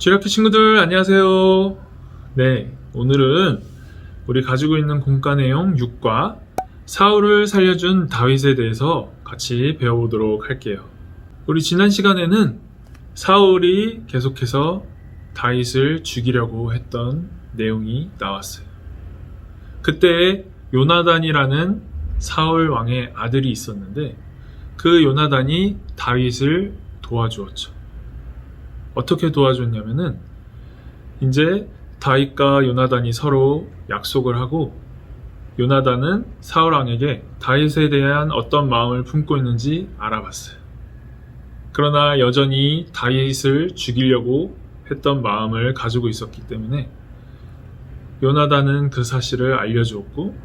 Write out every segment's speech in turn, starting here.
쥐라키 친구들 안녕하세요. 네, 오늘은 우리 가지고 있는 공과 내용 6과 사울을 살려준 다윗에 대해서 같이 배워보도록 할게요. 우리 지난 시간에는 사울이 계속해서 다윗을 죽이려고 했던 내용이 나왔어요. 그때 요나단이라는 사울 왕의 아들이 있었는데 그 요나단이 다윗을 도와주었죠. 어떻게 도와줬냐면은 이제 다윗과 요나단이 서로 약속을 하고 요나단은 사울 왕에게 다윗에 대한 어떤 마음을 품고 있는지 알아봤어요. 그러나 여전히 다윗을 죽이려고 했던 마음을 가지고 있었기 때문에 요나단은 그 사실을 알려주었고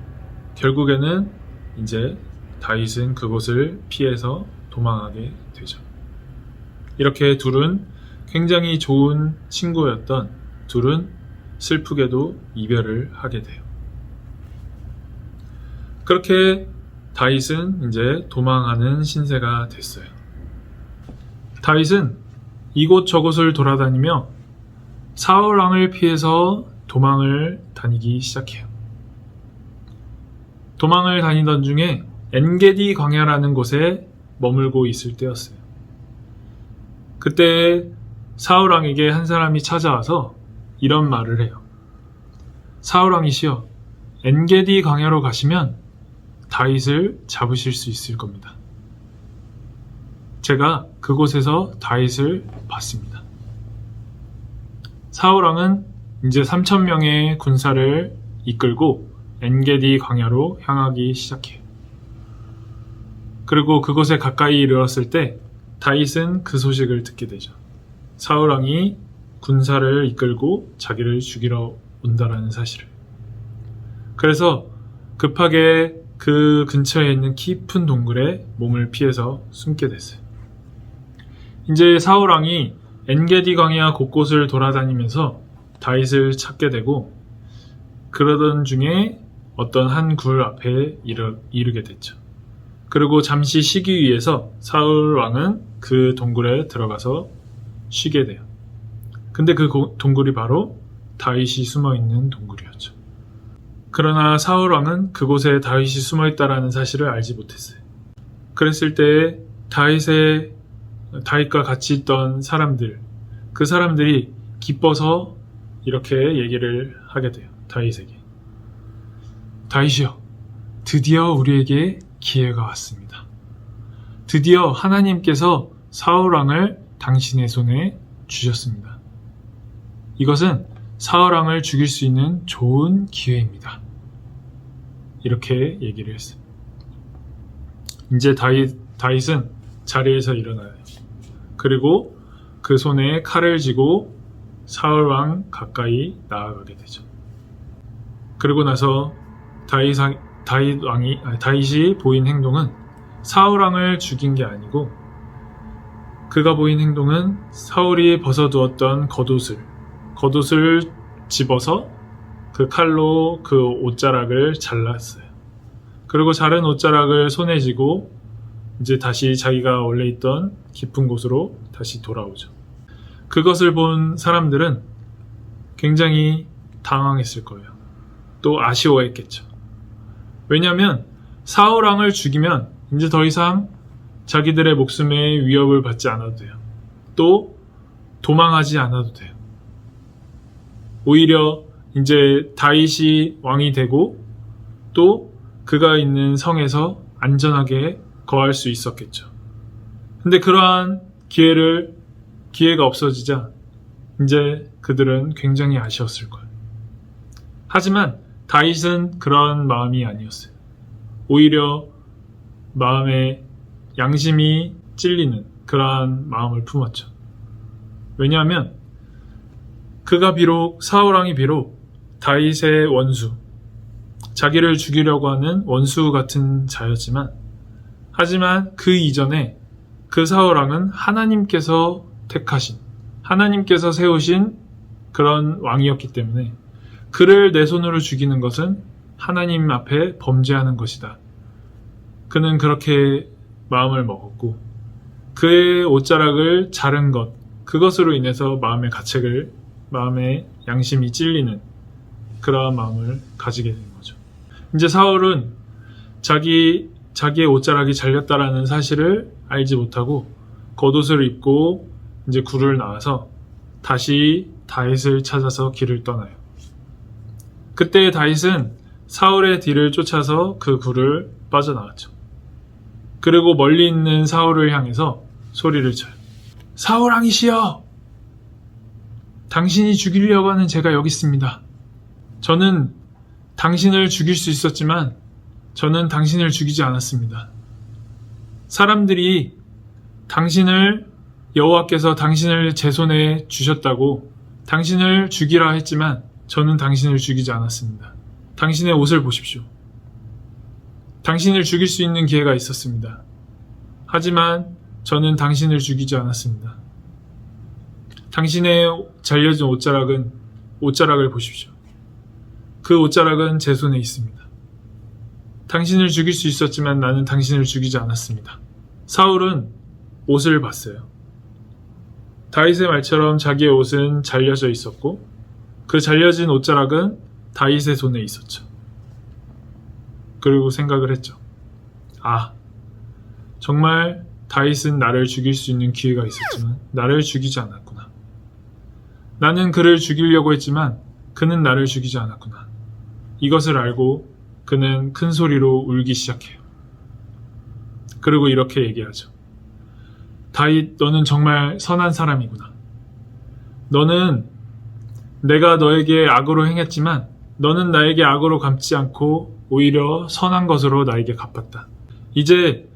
결국에는 이제 다윗은 그곳을 피해서 도망하게 되죠. 이렇게 둘은 굉장히 좋은 친구였던 둘은 슬프게도 이별을 하게 돼요. 그렇게 다윗은 이제 도망하는 신세가 됐어요. 다윗은 이곳저곳을 돌아다니며 사울 왕을 피해서 도망을 다니기 시작해요. 도망을 다니던 중에 엔게디 광야라는 곳에 머물고 있을 때였어요. 그때 사울 왕에게 한 사람이 찾아와서 이런 말을 해요. 사울 왕이시여, 엔게디 광야로 가시면 다윗을 잡으실 수 있을 겁니다. 제가 그곳에서 다윗을 봤습니다. 사울 왕은 이제 3,000명의 군사를 이끌고 엔게디 광야로 향하기 시작해요. 그리고 그곳에 가까이 이르렀을 때 다윗은 그 소식을 듣게 되죠. 사울 왕이 군사를 이끌고 자기를 죽이러 온다라는 사실을. 그래서 급하게 그 근처에 있는 깊은 동굴에 몸을 피해서 숨게 됐어요. 이제 사울 왕이 엔게디 광야 곳곳을 돌아다니면서 다윗을 찾게 되고 그러던 중에 어떤 한 굴 앞에 이르게 됐죠. 그리고 잠시 쉬기 위해서 사울 왕은 그 동굴에 들어가서 쉬게 돼요. 근데 그 동굴이 바로 다윗이 숨어있는 동굴이었죠. 그러나 사울 왕은 그곳에 다윗이 숨어있다라는 사실을 알지 못했어요. 그랬을 때 다윗과 같이 있던 사람들, 그 사람들이 기뻐서 이렇게 얘기를 하게 돼요. 다윗에게. 다윗이여, 드디어 우리에게 기회가 왔습니다. 드디어 하나님께서 사울 왕을 당신의 손에 주셨습니다. 이것은 사울 왕을 죽일 수 있는 좋은 기회입니다. 이렇게 얘기를 했어요. 이제 다윗은 자리에서 일어나요. 그리고 그 손에 칼을 쥐고 사울 왕 가까이 나아가게 되죠. 그리고 나서 다윗이 보인 행동은 사울 왕을 죽인 게 아니고 그가 보인 행동은 사울이 벗어두었던 겉옷을 집어서 그 칼로 그 옷자락을 잘랐어요. 그리고 자른 옷자락을 손에 쥐고 이제 다시 자기가 원래 있던 깊은 곳으로 다시 돌아오죠. 그것을 본 사람들은 굉장히 당황했을 거예요. 또 아쉬워했겠죠. 왜냐하면 사울 왕을 죽이면 이제 더 이상 자기들의 목숨에 위협을 받지 않아도 돼요. 또 도망하지 않아도 돼요. 오히려 이제 다윗이 왕이 되고 또 그가 있는 성에서 안전하게 거할 수 있었겠죠. 근데 그러한 기회가 없어지자 이제 그들은 굉장히 아쉬웠을 거예요. 하지만 다윗은 그런 마음이 아니었어요. 오히려 마음에 양심이 찔리는 그러한 마음을 품었죠. 왜냐하면 사울 왕이 비록 다윗의 원수, 자기를 죽이려고 하는 원수 같은 자였지만 하지만 그 이전에 그 사울 왕은 하나님께서 택하신, 하나님께서 세우신 그런 왕이었기 때문에 그를 내 손으로 죽이는 것은 하나님 앞에 범죄하는 것이다. 그는 그렇게 마음을 먹었고 그의 옷자락을 자른 것, 그것으로 인해서 마음의 양심이 찔리는 그러한 마음을 가지게 된 거죠. 이제 사울은 자기의 옷자락이 잘렸다라는 사실을 알지 못하고 겉옷을 입고 이제 굴을 나와서 다시 다윗을 찾아서 길을 떠나요. 그때 다윗은 사울의 뒤를 쫓아서 그 굴을 빠져나왔죠. 그리고 멀리 있는 사울을 향해서 소리를 쳐요. 사울 왕이시여! 당신이 죽이려고 하는 제가 여기 있습니다. 저는 당신을 죽일 수 있었지만 저는 당신을 죽이지 않았습니다. 사람들이 여호와께서 당신을 제 손에 주셨다고 당신을 죽이라 했지만 저는 당신을 죽이지 않았습니다. 당신의 옷을 보십시오. 당신을 죽일 수 있는 기회가 있었습니다. 하지만 저는 당신을 죽이지 않았습니다. 당신의 잘려진 옷자락을 보십시오. 그 옷자락은 제 손에 있습니다. 당신을 죽일 수 있었지만 나는 당신을 죽이지 않았습니다. 사울은 옷을 봤어요. 다윗의 말처럼 자기의 옷은 잘려져 있었고 그 잘려진 옷자락은 다윗의 손에 있었죠. 그리고 생각을 했죠. 정말 다윗은 나를 죽일 수 있는 기회가 있었지만 나를 죽이지 않았구나. 나는 그를 죽이려고 했지만 그는 나를 죽이지 않았구나. 이것을 알고 그는 큰 소리로 울기 시작해요. 그리고 이렇게 얘기하죠. 다윗, 너는 정말 선한 사람이구나. 너는 내가 너에게 악으로 행했지만 너는 나에게 악으로 갚지 않고 오히려 선한 것으로 나에게 갚았다. 이제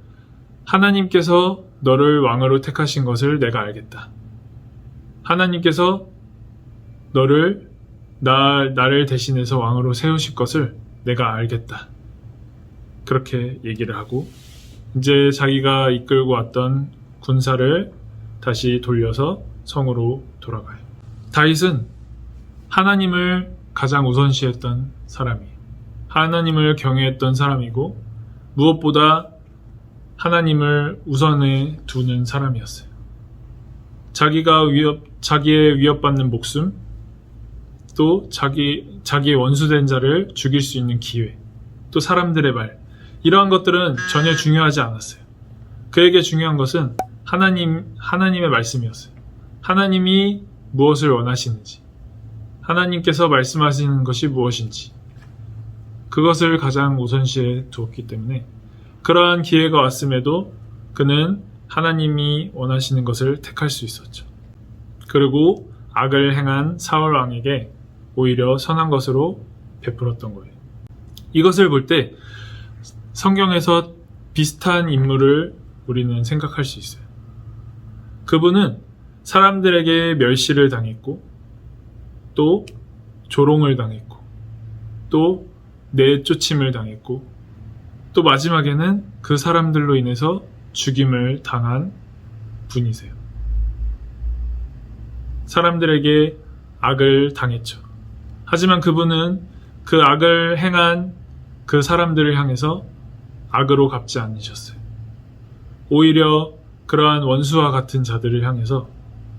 하나님께서 너를 왕으로 택하신 것을 내가 알겠다. 하나님께서 나를 대신해서 왕으로 세우실 것을 내가 알겠다. 그렇게 얘기를 하고 이제 자기가 이끌고 왔던 군사를 다시 돌려서 성으로 돌아가요. 다윗은 하나님을 가장 우선시했던 사람이에요. 하나님을 경외했던 사람이고 무엇보다 하나님을 우선에 두는 사람이었어요. 자기의 위협받는 목숨, 또 자기의 원수된 자를 죽일 수 있는 기회, 또 사람들의 말, 이러한 것들은 전혀 중요하지 않았어요. 그에게 중요한 것은 하나님의 말씀이었어요. 하나님이 무엇을 원하시는지, 하나님께서 말씀하시는 것이 무엇인지, 그것을 가장 우선시해 두었기 때문에 그러한 기회가 왔음에도 그는 하나님이 원하시는 것을 택할 수 있었죠. 그리고 악을 행한 사울 왕에게 오히려 선한 것으로 베풀었던 거예요. 이것을 볼 때 성경에서 비슷한 인물을 우리는 생각할 수 있어요. 그분은 사람들에게 멸시를 당했고 또 조롱을 당했고 또 내쫓임을 당했고 또 마지막에는 그 사람들로 인해서 죽임을 당한 분이세요. 사람들에게 악을 당했죠. 하지만 그분은 그 악을 행한 그 사람들을 향해서 악으로 갚지 않으셨어요. 오히려 그러한 원수와 같은 자들을 향해서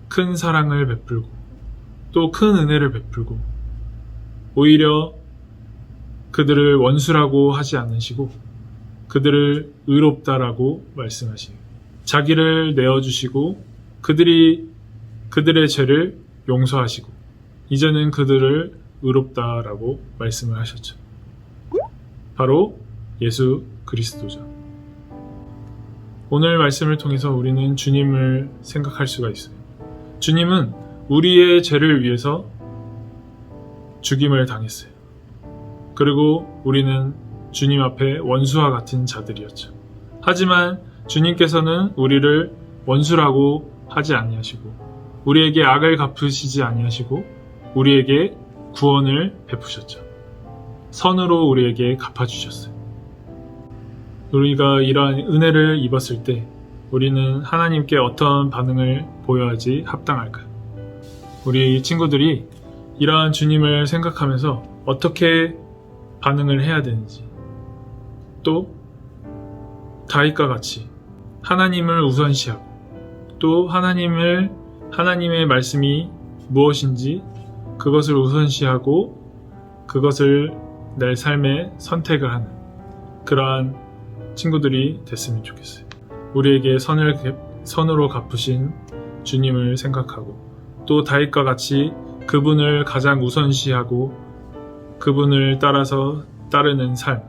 큰 사랑을 베풀고 또 큰 은혜를 베풀고 오히려 그들을 원수라고 하지 않으시고 그들을 의롭다라고 말씀하시고 자기를 내어주시고 그들의 죄를 용서하시고 이제는 그들을 의롭다라고 말씀을 하셨죠. 바로 예수 그리스도죠. 오늘 말씀을 통해서 우리는 주님을 생각할 수가 있어요. 주님은 우리의 죄를 위해서 죽임을 당했어요. 그리고 우리는 주님 앞에 원수와 같은 자들이었죠. 하지만 주님께서는 우리를 원수라고 하지 아니하시고 우리에게 악을 갚으시지 아니하시고 우리에게 구원을 베푸셨죠. 선으로 우리에게 갚아주셨어요. 우리가 이러한 은혜를 입었을 때 우리는 하나님께 어떤 반응을 보여야지 합당할까요? 우리 친구들이 이러한 주님을 생각하면서 어떻게 반응을 해야 되는지 또 다윗과 같이 하나님을 우선시하고 또 하나님을 하나님의 말씀이 무엇인지 그것을 우선시하고 그것을 내 삶에 선택을 하는 그러한 친구들이 됐으면 좋겠어요. 우리에게 선으로 갚으신 주님을 생각하고 또 다윗과 같이 그분을 가장 우선시하고 그분을 따라서 따르는 삶,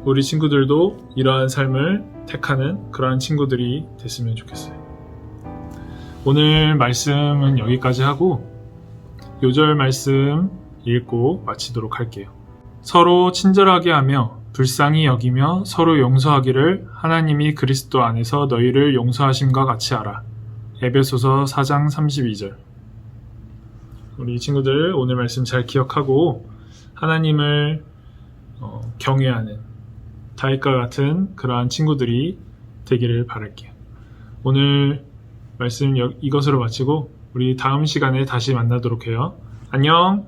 우리 친구들도 이러한 삶을 택하는 그러한 친구들이 됐으면 좋겠어요. 오늘 말씀은 여기까지 하고 요절 말씀 읽고 마치도록 할게요. 서로 친절하게 하며 불쌍히 여기며 서로 용서하기를 하나님이 그리스도 안에서 너희를 용서하심과 같이 하라. 에베소서 4장 32절. 우리 친구들 오늘 말씀 잘 기억하고 하나님을 경외하는 다윗과 같은 그러한 친구들이 되기를 바랄게요. 오늘 말씀 이것으로 마치고 우리 다음 시간에 다시 만나도록 해요. 안녕.